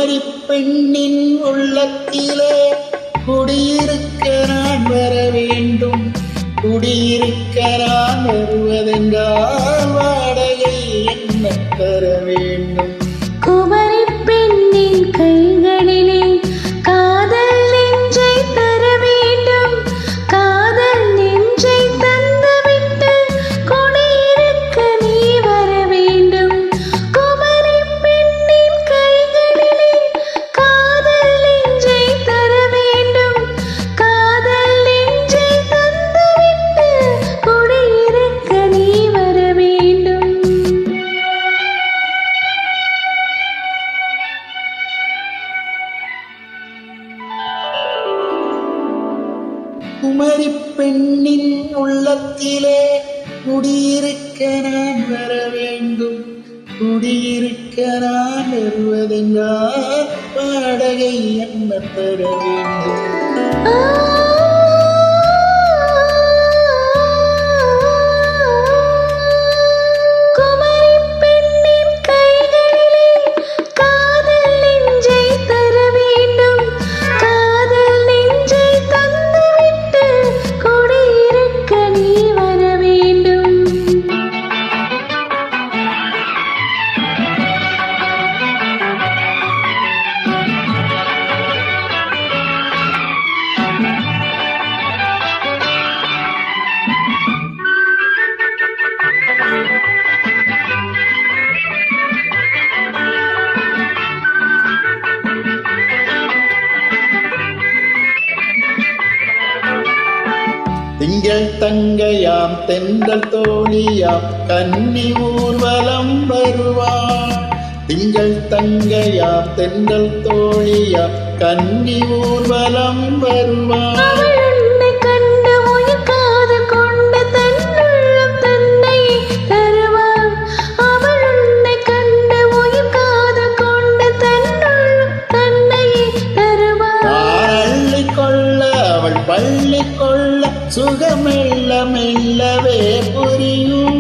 குமரி பெண்ணின் உள்ளத்திலே குடியிருக்க நான் வர வேண்டும். குடியிருக்க நான் வருவதென்றால் வாடகை என்ன தர வேண்டும்? குமரி பெண்ணின் கைகளிலே காதல் நெஞ்சை தர வேண்டும். காதல் நெஞ்சை தந்துவிட்டு குடியிருக்க நீ வர வேண்டும். குமரி பெண்ணின் கைகளிலே காதல் நெஞ்சை தர வேண்டும். காதல் நெஞ்சை தந்துவிட்டு குடியிருக்க நீ வர வேண்டும். குமரி பெண்ணின் உள்ளத்திலே குடியிருக்க நான் வர வேண்டும். குடியிருக்க நான் வருவதென்றால் வாடகை என்ன தர வேண்டும்? குமரி பெண்ணின் கைகளிலே காதல் நெஞ்சை தர வேண்டும். காதல் நெஞ்சை தந்துவிட்டு குடியிருக்க நீ வர வேண்டும். திங்கள் தங்கையாம் தென்றல் தோழியாம் கன்னி ஊர்வலம் வருவாள். திங்கள் தங்கையாம் தென்றல் தோழியாம் கன்னி ஊர்வலம் வருவாள். அவள் உன்னை கண்டு உயிர் காதல் கொண்டு தன்னுள்ளம் தன்னை தருவாள். அவள் உன்னை கண்டு உயிர் காதல் கொண்டு தன்னுள்ளம் தன்னை தருவாள். நான் அள்ளிக் கொள்ள அவள் பள்ளி கொள்ள சுகமெல்ல மெல்லவே புரியும்.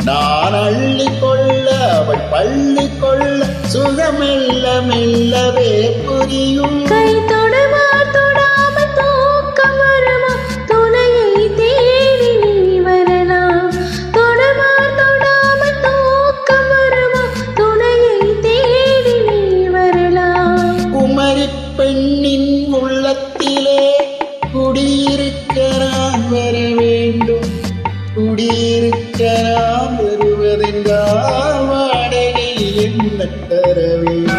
நான் அள்ளிக் கொள்ள அவள் பள்ளி கொள்ள சுகமெல்ல மெல்லவே புரியும். கை தொடுமா தொடாமல் தூக்கம் வருமா? துணையை தேடி நீ வரலாம். தொடுமா தொடாமல் தூக்கம் வருமா? துணையை தேடி நீ வரலாம். குமரி பெண்ணின் உள்ளத்திலே குடியிருக்க நான் வர வேண்டும். குடியிருக்க நான் வருவதென்றால் வாடகை என்ன தர வேண்டும்?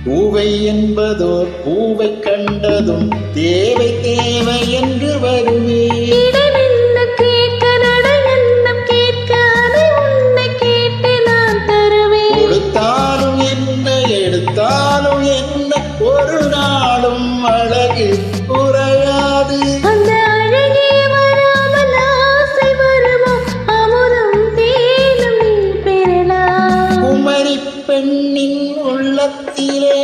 பூவை என்பதோ பூவை கண்டதும் தேவை தேவை என்று வருவேன். இடமென்ன கேட்க நடையென்னம் கேட்க அதை உன்னை கேட்டு நான் தருவேன். கொடுத்தாலும் என்ன எடுத்தாலும் என்ன ஒரு நாளும் அழகு குறையாது. அந்த அழகே வராமல் ஆசை வருமோ? அமுதம் தேனும் நீ பெறலாம். குமரி பெண்ணின் உள்ளத்திலே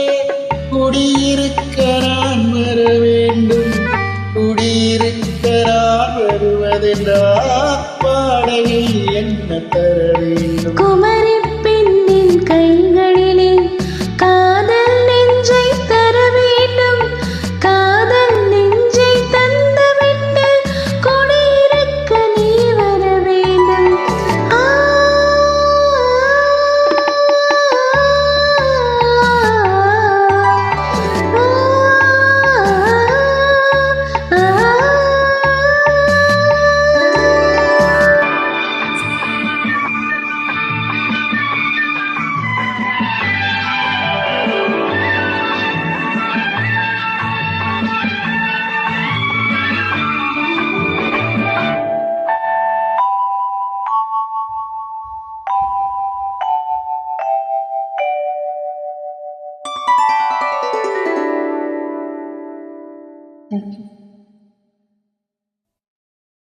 குடியிருக்க நான் வர வேண்டும். குடியிருக்க நான் வருவதென்றால் வாடகை என்ன தர வேண்டும்? குமரி பெண்ணின் கைகளிலே காதல் நெஞ்சை தர வேண்டும். காதல் நெஞ்சை தந்துவிட்டு குடியிருக்க நீ வர வேண்டும். தேங்க்யூ.